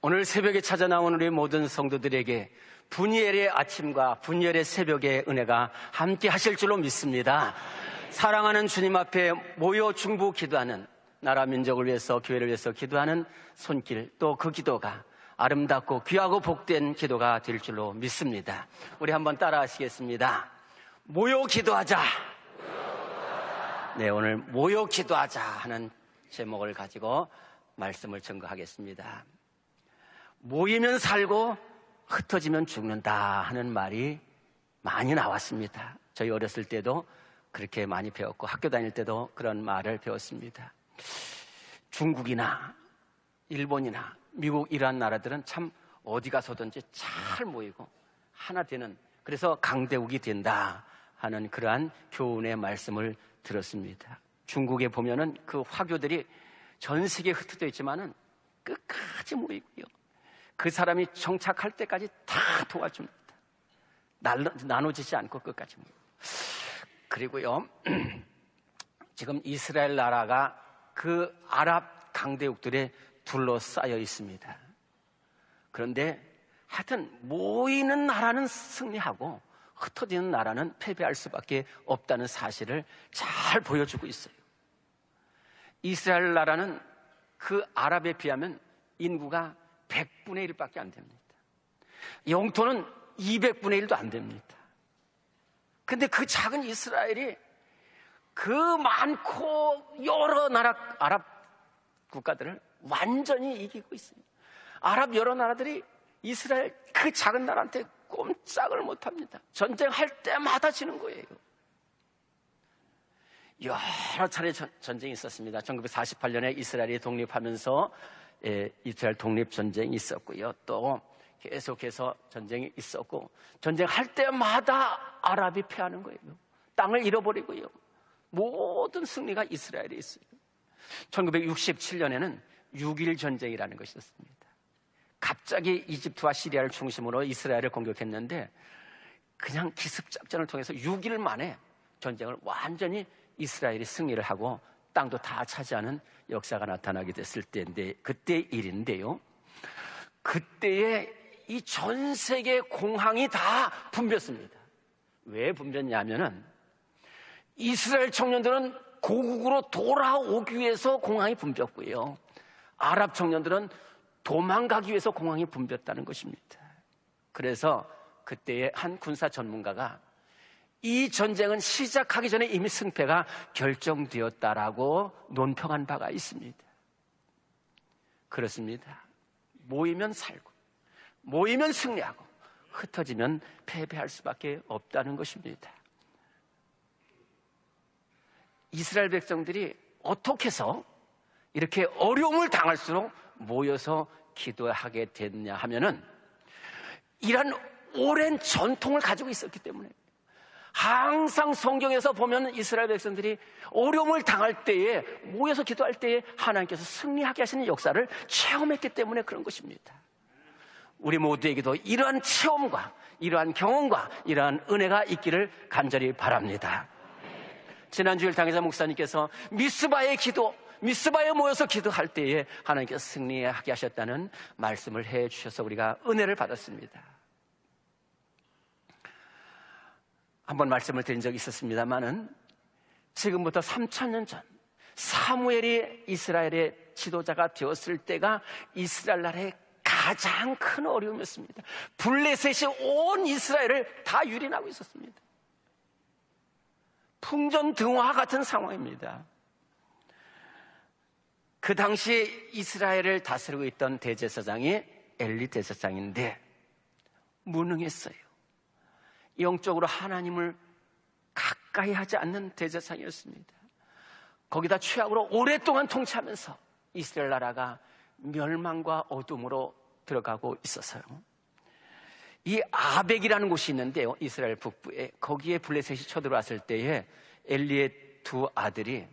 오늘 새벽에 찾아 나온 우리 모든 성도들에게 분이엘의 아침과 분이엘의 새벽의 은혜가 함께 하실 줄로 믿습니다. 사랑하는 주님 앞에 모여 중보 기도하는, 나라 민족을 위해서, 교회를 위해서 기도하는 손길, 또 그 기도가 아름답고 귀하고 복된 기도가 될 줄로 믿습니다. 우리 한번 따라 하시겠습니다. 모여 기도하자. 네, 오늘 모여 기도하자 하는 제목을 가지고 말씀을 증거하겠습니다. 모이면 살고 흩어지면 죽는다 하는 말이 많이 나왔습니다. 저희 어렸을 때도 그렇게 많이 배웠고 학교 다닐 때도 그런 말을 배웠습니다. 중국이나 일본이나 미국 이러한 나라들은 참 어디 가서든지 잘 모이고 하나 되는, 그래서 강대국이 된다 하는 그러한 교훈의 말씀을 들었습니다. 중국에 보면은 그 화교들이 전 세계에 흩어져 있지만은 끝까지 모이고요, 그 사람이 정착할 때까지 다 도와줍니다. 나눠지지 않고 끝까지 모이고. 그리고요, 지금 이스라엘 나라가 그 아랍 강대국들에 둘러싸여 있습니다. 그런데 하여튼 모이는 나라는 승리하고 흩어지는 나라는 패배할 수밖에 없다는 사실을 잘 보여주고 있어요. 이스라엘 나라는 그 아랍에 비하면 인구가 100분의 1밖에 안 됩니다. 영토는 200분의 1도 안 됩니다. 근데 그 작은 이스라엘이 그 많고 여러 나라 아랍 국가들을 완전히 이기고 있습니다. 아랍 여러 나라들이 이스라엘 그 작은 나라한테 꼼짝을 못합니다. 전쟁할 때마다 지는 거예요. 여러 차례 전쟁이 있었습니다. 1948년에 이스라엘이 독립하면서 이스라엘 독립전쟁이 있었고요, 또 계속해서 전쟁이 있었고, 전쟁할 때마다 아랍이 패하는 거예요. 땅을 잃어버리고요, 모든 승리가 이스라엘에 있어요. 1967년에는 6.1 전쟁이라는 것이 있었습니다. 갑자기 이집트와 시리아를 중심으로 이스라엘을 공격했는데 그냥 기습작전을 통해서 6일 만에 전쟁을 완전히 이스라엘이 승리를 하고 땅도 다 차지하는 역사가 나타나게 됐을 때인데, 그때 일인데요, 그때에 이 전 세계 공항이 다 붐볐습니다. 왜 붐볐냐면은 이스라엘 청년들은 고국으로 돌아오기 위해서 공항이 붐볐고요, 아랍 청년들은 도망가기 위해서 공항이 붐볐다는 것입니다. 그래서 그때의 한 군사 전문가가 이 전쟁은 시작하기 전에 이미 승패가 결정되었다라고 논평한 바가 있습니다. 그렇습니다. 모이면 살고, 모이면 승리하고, 흩어지면 패배할 수밖에 없다는 것입니다. 이스라엘 백성들이 어떻게 해서 이렇게 어려움을 당할수록 모여서 기도하게 됐냐 하면은 이런 오랜 전통을 가지고 있었기 때문에, 항상 성경에서 보면 이스라엘 백성들이 어려움을 당할 때에, 모여서 기도할 때에 하나님께서 승리하게 하시는 역사를 체험했기 때문에 그런 것입니다. 우리 모두에게도 이러한 체험과 이러한 경험과 이러한 은혜가 있기를 간절히 바랍니다. 지난주일 당회자 목사님께서 미스바에 모여서 기도할 때에 하나님께서 승리하게 하셨다는 말씀을 해주셔서 우리가 은혜를 받았습니다. 한번 말씀을 드린 적이 있었습니다만은 지금부터 3000년 전 사무엘이 이스라엘의 지도자가 되었을 때가 이스라엘 나라의 가장 큰 어려움이었습니다. 블레셋이 온 이스라엘을 다 유린하고 있었습니다. 풍전등화 같은 상황입니다. 그 당시 이스라엘을 다스리고 있던 대제사장이 엘리 대제사장인데 무능했어요. 영적으로 하나님을 가까이 하지 않는 대제사장이었습니다. 거기다 최악으로 오랫동안 통치하면서 이스라엘 나라가 멸망과 어둠으로 들어가고 있었어요. 이 아벡이라는 곳이 있는데요, 이스라엘 북부에, 거기에 블레셋이 쳐들어왔을 때에 엘리의 두 아들이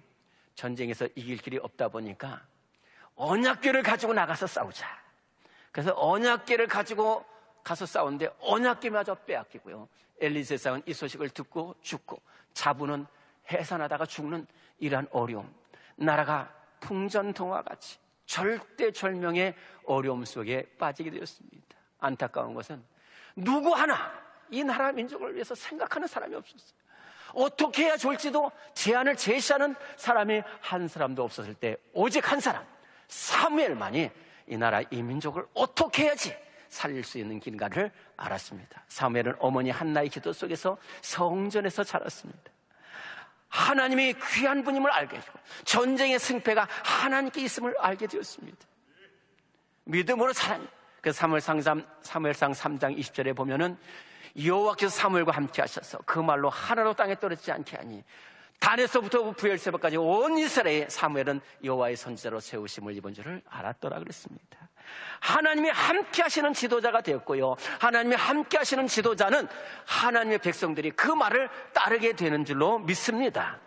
전쟁에서 이길 길이 없다 보니까 언약궤를 가지고 나가서 싸우자. 그래서 언약궤를 가지고 가서 싸우는데 언약궤마저 빼앗기고요, 엘리 제사장은 이 소식을 듣고 죽고, 자부는 해산하다가 죽는 이러한 어려움, 나라가 풍전등화같이 절대절명의 어려움 속에 빠지게 되었습니다. 안타까운 것은 누구 하나 이 나라 민족을 위해서 생각하는 사람이 없었어요. 어떻게 해야 좋을지도 제안을 제시하는 사람이 한 사람도 없었을 때 오직 한 사람, 사무엘만이 이 나라 이 민족을 어떻게 해야지 살릴 수 있는 길인가를 알았습니다. 사무엘은 어머니 한나의 기도 속에서 성전에서 자랐습니다. 하나님이 귀한 분임을 알게 되고 전쟁의 승패가 하나님께 있음을 알게 되었습니다. 믿음으로 자랍니다. 그 사무엘상 3장 20절에 보면은 여호와께서 사무엘과 함께 하셔서 그 말로 하나도 땅에 떨어지지 않게 하니 단에서부터 부엘세바까지 온 이스라엘에 사무엘은 여호와의 선지자로 세우심을 입은 줄을 알았더라 그랬습니다. 하나님이 함께 하시는 지도자가 되었고요, 하나님이 함께 하시는 지도자는 하나님의 백성들이 그 말을 따르게 되는 줄로 믿습니다.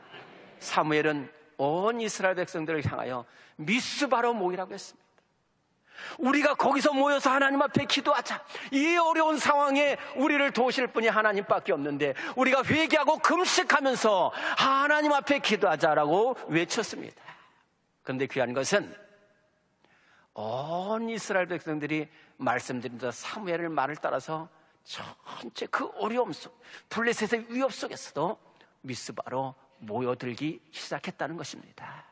사무엘은 온 이스라엘 백성들을 향하여 미스바로 모이라고 했습니다. 우리가 거기서 모여서 하나님 앞에 기도하자. 이 어려운 상황에 우리를 도우실 분이 하나님밖에 없는데 우리가 회개하고 금식하면서 하나님 앞에 기도하자라고 외쳤습니다. 그런데 귀한 것은 온 이스라엘 백성들이 말씀드린 대로 사무엘의 말을 따라서 전체 그 어려움 속, 블레셋의 위협 속에서도 미스바로 모여들기 시작했다는 것입니다.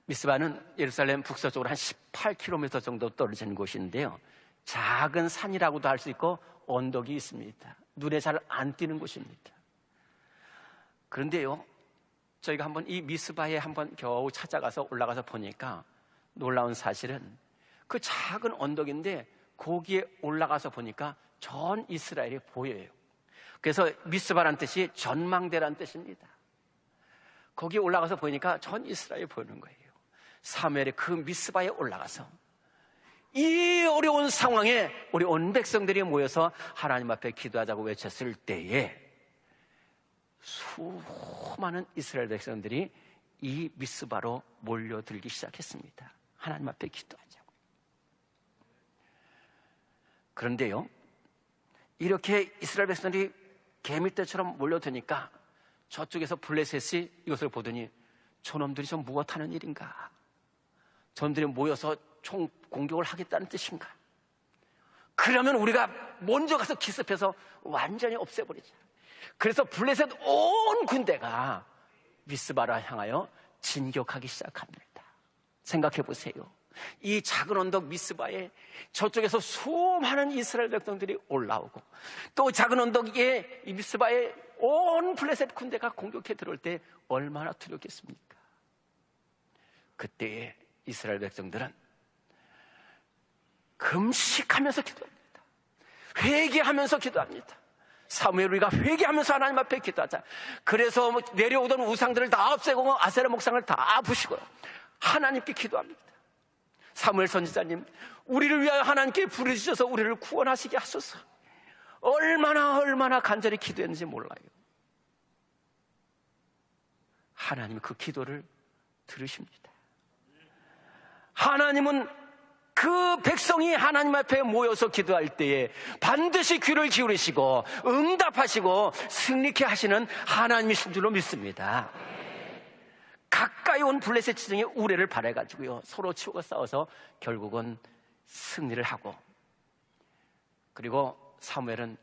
미스바는 예루살렘 북서쪽으로 한 18km 정도 떨어진 곳인데요, 작은 산이라고도 할 수 있고 언덕이 있습니다. 눈에 잘 안 띄는 곳입니다. 그런데요, 저희가 한번 이 미스바에 한번 겨우 찾아가서 올라가서 보니까 놀라운 사실은 그 작은 언덕인데 거기에 올라가서 보니까 전 이스라엘이 보여요. 그래서 미스바란 뜻이 전망대란 뜻입니다. 거기에 올라가서 보니까 전 이스라엘이 보이는 거예요. 사무엘이 그 미스바에 올라가서 이 어려운 상황에 우리 온 백성들이 모여서 하나님 앞에 기도하자고 외쳤을 때에 수많은 이스라엘 백성들이 이 미스바로 몰려들기 시작했습니다. 하나님 앞에 기도하자고. 그런데요, 이렇게 이스라엘 백성들이 개미떼처럼 몰려드니까 저쪽에서 블레셋이 이것을 보더니 저놈들이 좀 무엇하는 일인가? 저놈들이 모여서 총 공격을 하겠다는 뜻인가? 그러면 우리가 먼저 가서 기습해서 완전히 없애버리자. 그래서 블레셋 온 군대가 미스바를 향하여 진격하기 시작합니다. 생각해 보세요. 이 작은 언덕 미스바에 저쪽에서 수많은 이스라엘 백성들이 올라오고 또 작은 언덕에 이 미스바에 온 블레셋 군대가 공격해 들어올 때 얼마나 두렵겠습니까? 그때에 이스라엘 백성들은 금식하면서 기도합니다. 회개하면서 기도합니다. 사무엘, 우리가 회개하면서 하나님 앞에 기도하자. 그래서 내려오던 우상들을 다 없애고 아세라 목상을 다 부시고 하나님께 기도합니다. 사무엘 선지자님, 우리를 위하여 하나님께 부르짖어서 우리를 구원하시게 하소서. 얼마나 간절히 기도했는지 몰라요. 하나님이 그 기도를 들으십니다. 하나님은 그 백성이 하나님 앞에 모여서 기도할 때에 반드시 귀를 기울이시고 응답하시고 승리케 하시는 하나님이신 줄로 믿습니다. 가까이 온 블레셋 지정의 우레를 발해가지고요, 서로 치고 싸워서 결국은 승리를 하고, 그리고 사무엘은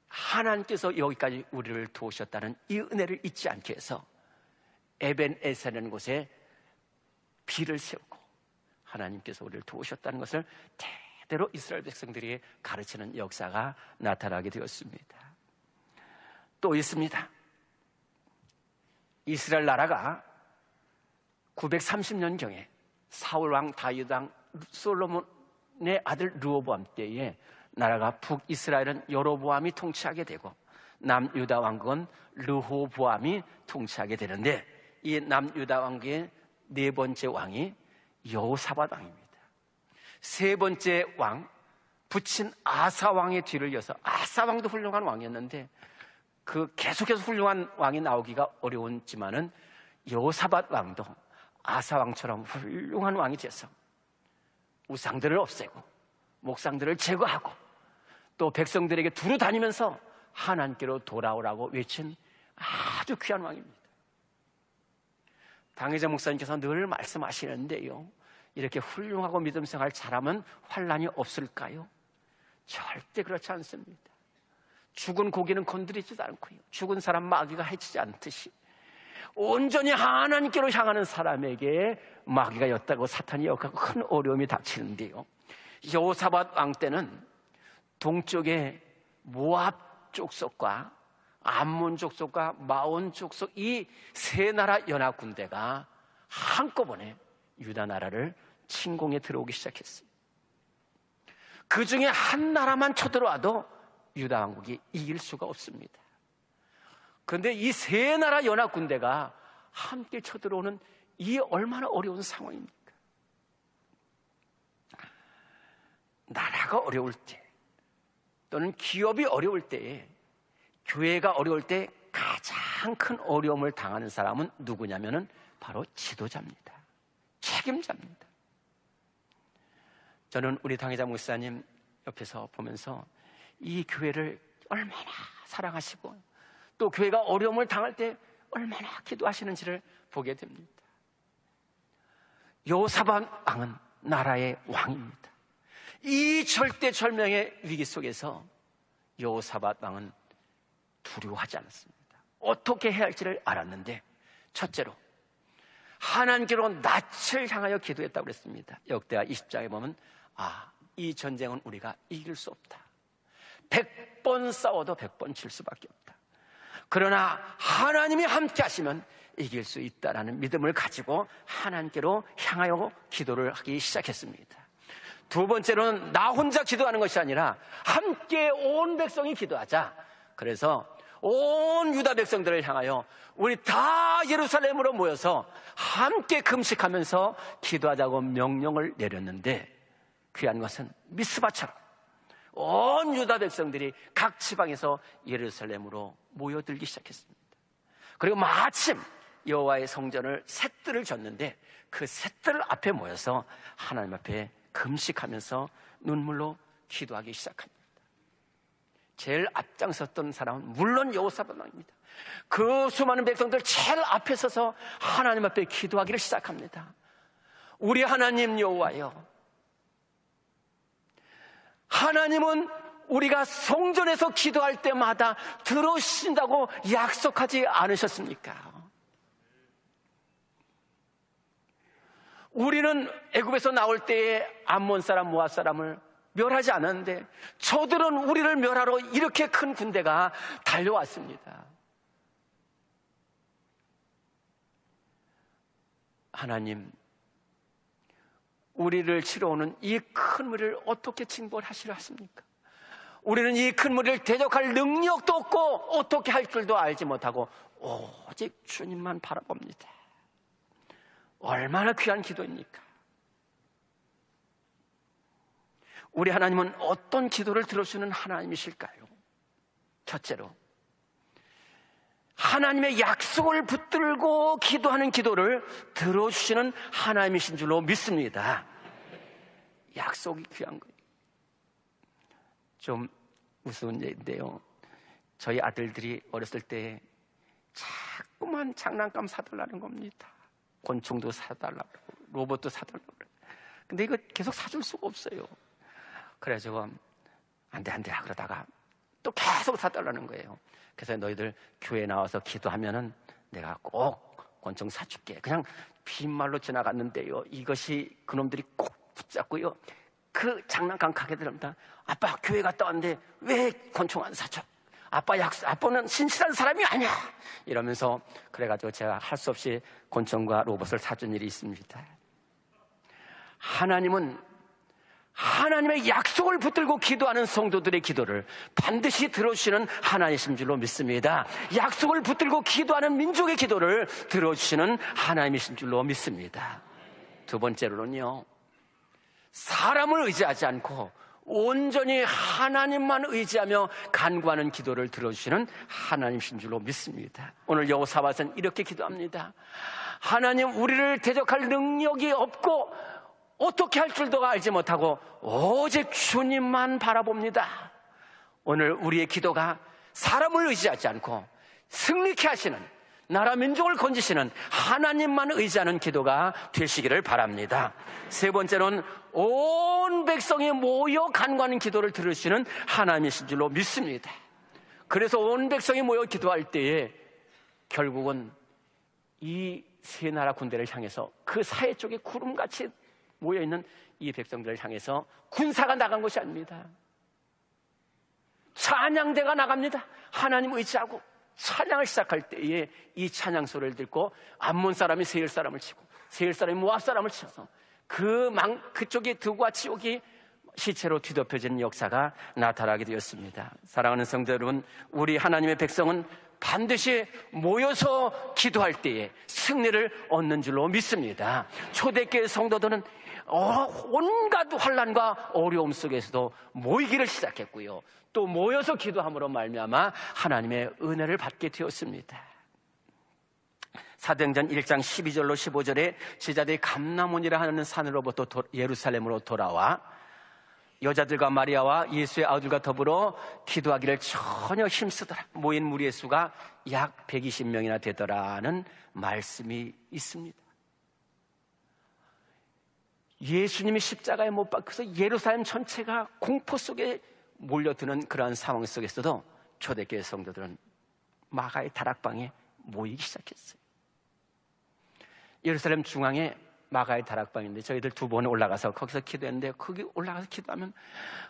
하나님께서 여기까지 우리를 도우셨다는 이 은혜를 잊지 않게 해서 에벤에셀이라는 곳에 비를 세우고 하나님께서 우리를 도우셨다는 것을 대대로 이스라엘 백성들이 가르치는 역사가 나타나게 되었습니다. 또 있습니다. 이스라엘 나라가 930년경에 사울왕 다윗왕 솔로몬의 아들 르호보암 때에 나라가 북이스라엘은 여로보암이 통치하게 되고 남유다 왕국은 르호보암이 통치하게 되는데, 이 남유다 왕국의 네 번째 왕이 여호사밧 왕입니다. 세 번째 왕, 부친 아사 왕의 뒤를 이어서, 아사 왕도 훌륭한 왕이었는데 그 계속해서 훌륭한 왕이 나오기가 어려웠지만은 여호사밧 왕도 아사 왕처럼 훌륭한 왕이 되어서 우상들을 없애고 목상들을 제거하고 또 백성들에게 두루 다니면서 하나님께로 돌아오라고 외친 아주 귀한 왕입니다. 강혜자 목사님께서 늘 말씀하시는데요, 이렇게 훌륭하고 믿음 생활 잘하면 환난이 없을까요? 절대 그렇지 않습니다. 죽은 고기는 건드리지도 않고요, 죽은 사람 마귀가 해치지 않듯이 온전히 하나님께로 향하는 사람에게 마귀가 였다고 사탄이 역하고 큰 어려움이 닥치는데요, 여호사밧 왕 때는 동쪽에 모압 족속과 암몬 족속과 마온 족속, 이 세 나라 연합 군대가 한꺼번에 유다 나라를 침공해 들어오기 시작했어요. 그 중에 한 나라만 쳐들어와도 유다 왕국이 이길 수가 없습니다. 그런데 이 세 나라 연합 군대가 함께 쳐들어오는 이 얼마나 어려운 상황입니까? 나라가 어려울 때, 또는 기업이 어려울 때에, 교회가 어려울 때 가장 큰 어려움을 당하는 사람은 누구냐면은 바로 지도자입니다. 책임자입니다. 저는 우리 당회자 목사님 옆에서 보면서 이 교회를 얼마나 사랑하시고 또 교회가 어려움을 당할 때 얼마나 기도하시는지를 보게 됩니다. 여호사밧 왕은 나라의 왕입니다. 이 절대절명의 위기 속에서 여호사밧 왕은 두려워하지 않았습니다. 어떻게 해야 할지를 알았는데, 첫째로 하나님께로 낯을 향하여 기도했다고 그랬습니다. 역대하 20장에 보면 이 전쟁은 우리가 이길 수 없다. 100번 싸워도 100번 질 수밖에 없다. 그러나 하나님이 함께 하시면 이길 수 있다라는 믿음을 가지고 하나님께로 향하여 기도를 하기 시작했습니다. 두 번째로는 나 혼자 기도하는 것이 아니라 함께 온 백성이 기도하자. 그래서 온 유다 백성들을 향하여 우리 다 예루살렘으로 모여서 함께 금식하면서 기도하자고 명령을 내렸는데, 귀한 것은 미스바처럼 온 유다 백성들이 각 지방에서 예루살렘으로 모여들기 시작했습니다. 그리고 마침 여호와의 성전을 셋들을 졌는데 그 셋들 앞에 모여서 하나님 앞에 금식하면서 눈물로 기도하기 시작합니다. 제일 앞장섰던 사람은 물론 여호사밧 왕입니다. 그 수많은 백성들 제일 앞에 서서 하나님 앞에 기도하기를 시작합니다. 우리 하나님 여호와여, 하나님은 우리가 성전에서 기도할 때마다 들어주신다고 약속하지 않으셨습니까? 우리는 애굽에서 나올 때에 암몬 사람, 모압 사람을 멸하지 않았는데 저들은 우리를 멸하러 이렇게 큰 군대가 달려왔습니다. 하나님, 우리를 치러 오는 이 큰 무리를 어떻게 징벌하시려 하십니까? 우리는 이 큰 무리를 대적할 능력도 없고 어떻게 할 줄도 알지 못하고 오직 주님만 바라봅니다. 얼마나 귀한 기도입니까? 우리 하나님은 어떤 기도를 들어주는 하나님이실까요? 첫째로 하나님의 약속을 붙들고 기도하는 기도를 들어주시는 하나님이신 줄로 믿습니다. 약속이 귀한 거예요. 좀 우스운 얘기인데요, 저희 아들들이 어렸을 때 자꾸만 장난감 사달라는 겁니다. 곤충도 사달라고, 로봇도 사달라고. 근데 이거 계속 사줄 수가 없어요. 그래가지고 안 돼 그러다가 또 계속 사달라는 거예요. 그래서 너희들 교회 나와서 기도하면은 내가 꼭 권총 사줄게. 그냥 빈말로 지나갔는데요, 이것이 그놈들이 꼭 붙잡고요, 그 장난감 가게들합니다. 아빠 교회 갔다 왔는데 왜 권총 안 사줘? 아빠는 신실한 사람이 아니야 이러면서, 그래가지고 제가 할 수 없이 권총과 로봇을 사준 일이 있습니다. 하나님은 하나님의 약속을 붙들고 기도하는 성도들의 기도를 반드시 들어주시는 하나님이신 줄로 믿습니다. 약속을 붙들고 기도하는 민족의 기도를 들어주시는 하나님이신 줄로 믿습니다. 두 번째로는요, 사람을 의지하지 않고 온전히 하나님만 의지하며 간구하는 기도를 들어주시는 하나님이신 줄로 믿습니다. 오늘 여호사밧은 이렇게 기도합니다. 하나님, 우리를 대적할 능력이 없고 어떻게 할 줄도 알지 못하고 오직 주님만 바라봅니다. 오늘 우리의 기도가 사람을 의지하지 않고 승리케 하시는 나라 민족을 건지시는 하나님만 의지하는 기도가 되시기를 바랍니다. 세 번째는 온 백성이 모여 간구하는 기도를 들으시는 하나님이신 줄로 믿습니다. 그래서 온 백성이 모여 기도할 때에 결국은 이 세 나라 군대를 향해서 그 사해 쪽에 구름같이 모여있는 이 백성들을 향해서 군사가 나간 것이 아닙니다. 찬양대가 나갑니다. 하나님 의지하고 찬양을 시작할 때에 이 찬양 소리를 듣고 암몬 사람이 세일 사람을 치고 세일 사람이 모압 사람을 쳐서 그쪽에 두과 지옥이 시체로 뒤덮여지는 역사가 나타나게 되었습니다. 사랑하는 성도 여러분, 우리 하나님의 백성은 반드시 모여서 기도할 때에 승리를 얻는 줄로 믿습니다. 초대교회 성도들은 온갖 환난과 어려움 속에서도 모이기를 시작했고요, 또 모여서 기도함으로 말미암아 하나님의 은혜를 받게 되었습니다. 사도행전 1장 12절로 15절에 제자들이 감람원이라 하는 산으로부터 예루살렘으로 돌아와 여자들과 마리아와 예수의 아들과 더불어 기도하기를 전혀 힘쓰더라. 모인 무리의 수가 약 120명이나 되더라는 말씀이 있습니다. 예수님이 십자가에 못 박혀서 예루살렘 전체가 공포 속에 몰려드는 그러한 상황 속에서도 초대교회 성도들은 마가의 다락방에 모이기 시작했어요. 예루살렘 중앙에 마가의 다락방인데 저희들 2번 올라가서 거기서 기도했는데, 거기 올라가서 기도하면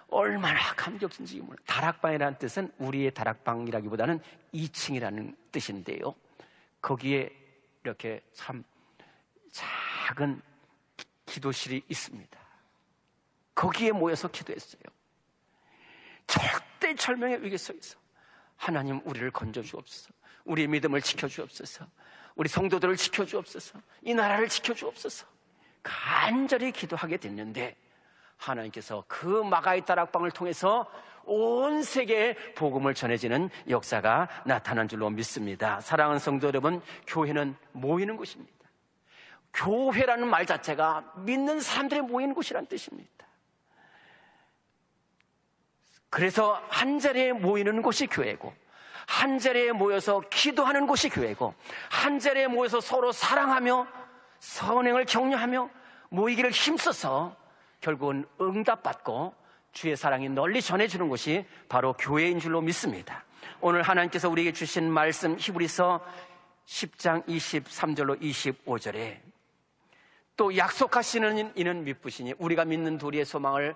얼마나 감격인지 몰라요. 다락방이라는 뜻은 우리의 다락방이라기보다는 2층이라는 뜻인데요, 거기에 이렇게 참 작은 기도실이 있습니다. 거기에 모여서 기도했어요. 절대절명의 위기 속에서 하나님, 우리를 건져주옵소서, 우리의 믿음을 지켜주옵소서, 우리 성도들을 지켜주옵소서, 이 나라를 지켜주옵소서 간절히 기도하게 됐는데, 하나님께서 그 마가의 다락방을 통해서 온 세계에 복음을 전해지는 역사가 나타난 줄로 믿습니다. 사랑하는 성도 여러분, 교회는 모이는 곳입니다. 교회라는 말 자체가 믿는 사람들이 모이는 곳이라는 뜻입니다. 그래서 한 자리에 모이는 곳이 교회고, 한 자리에 모여서 기도하는 곳이 교회고, 한 자리에 모여서 서로 사랑하며 선행을 격려하며 모이기를 힘써서 결국은 응답받고 주의 사랑이 널리 전해주는 곳이 바로 교회인 줄로 믿습니다. 오늘 하나님께서 우리에게 주신 말씀, 히브리서 10장 23절로 25절에 또 약속하시는 이는 믿으시니 우리가 믿는 도리의 소망을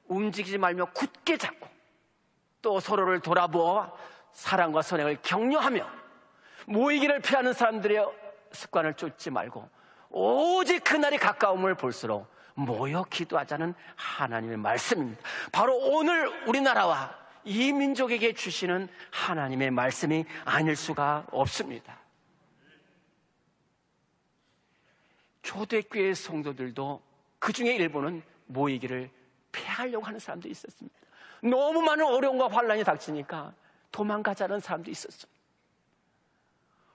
움직이지 말며 굳게 잡고 또 서로를 돌아보아 사랑과 선행을 격려하며 모이기를 피하는 사람들의 습관을 쫓지 말고 오직 그날이 가까움을 볼수록 모여 기도하자는 하나님의 말씀입니다. 바로 오늘 우리나라와 이 민족에게 주시는 하나님의 말씀이 아닐 수가 없습니다. 초대교회 성도들도 그 중에 일부는 모이기를 피하려고 하는 사람도 있었습니다. 너무 많은 어려움과 환난이 닥치니까 도망가자는 사람도 있었어요.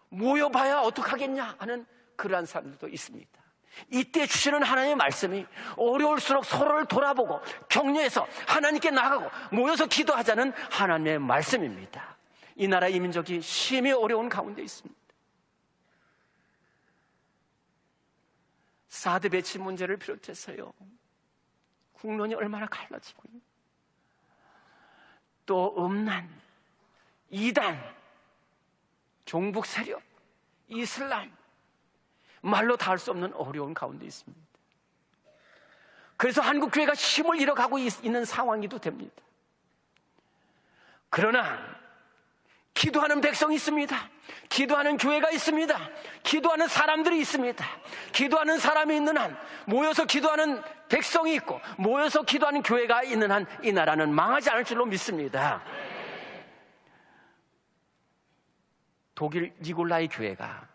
모여봐야 어떡하겠냐 하는 그러한 사람들도 있습니다. 이때 주시는 하나님의 말씀이 어려울수록 서로를 돌아보고 격려해서 하나님께 나가고 모여서 기도하자는 하나님의 말씀입니다. 이 나라 이 민족이 심히 어려운 가운데 있습니다. 사드 배치 문제를 비롯해서요, 국론이 얼마나 갈라지고 또 음란, 이단, 종북 세력, 이슬람, 말로 다 할 수 없는 어려운 가운데 있습니다. 그래서 한국교회가 힘을 잃어가고 있는 상황이도 됩니다. 그러나 기도하는 백성이 있습니다. 기도하는 교회가 있습니다. 기도하는 사람들이 있습니다. 기도하는 사람이 있는 한, 모여서 기도하는 백성이 있고 모여서 기도하는 교회가 있는 한 이 나라는 망하지 않을 줄로 믿습니다. 독일 니골라이 교회가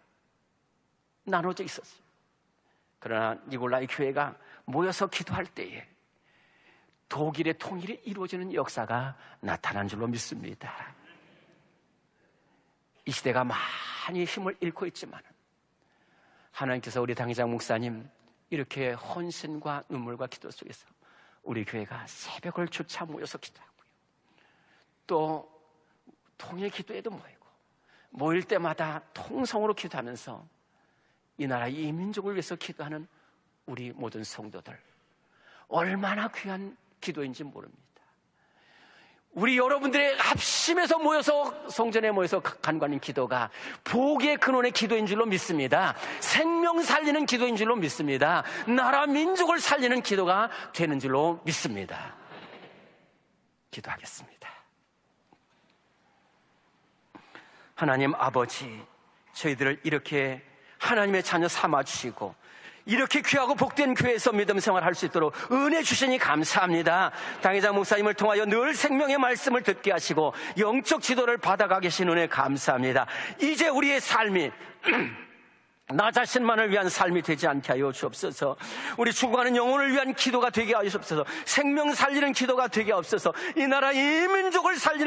나눠져 있었어요. 그러나 니골라이 교회가 모여서 기도할 때에 독일의 통일이 이루어지는 역사가 나타난 줄로 믿습니다. 이 시대가 많이 힘을 잃고 있지만 하나님께서 우리 당회장 목사님 이렇게 헌신과 눈물과 기도 속에서 우리 교회가 새벽을 주차 모여서 기도하고요, 또 통일 기도에도 모이고 모일 때마다 통성으로 기도하면서 이 나라 이 민족을 위해서 기도하는 우리 모든 성도들, 얼마나 귀한 기도인지 모릅니다. 우리 여러분들의 합심해서 모여서 성전에 모여서 간구하는 기도가 복의 근원의 기도인 줄로 믿습니다. 생명 살리는 기도인 줄로 믿습니다. 나라 민족을 살리는 기도가 되는 줄로 믿습니다. 기도하겠습니다. 하나님 아버지, 저희들을 이렇게 하나님의 자녀 삼아주시고 이렇게 귀하고 복된 교회에서 믿음 생활할 수 있도록 은혜 주시니 감사합니다. 당회장 목사님을 통하여 늘 생명의 말씀을 듣게 하시고 영적 지도를 받아가 계신 은혜 감사합니다. 이제 우리의 삶이 나 자신만을 위한 삶이 되지 않게 하여 주옵소서. 우리 죽어가는 영혼을 위한 기도가 되게 하여 주옵소서. 생명 살리는 기도가 되게 하옵소서. 이 나라 이 민족을 살리는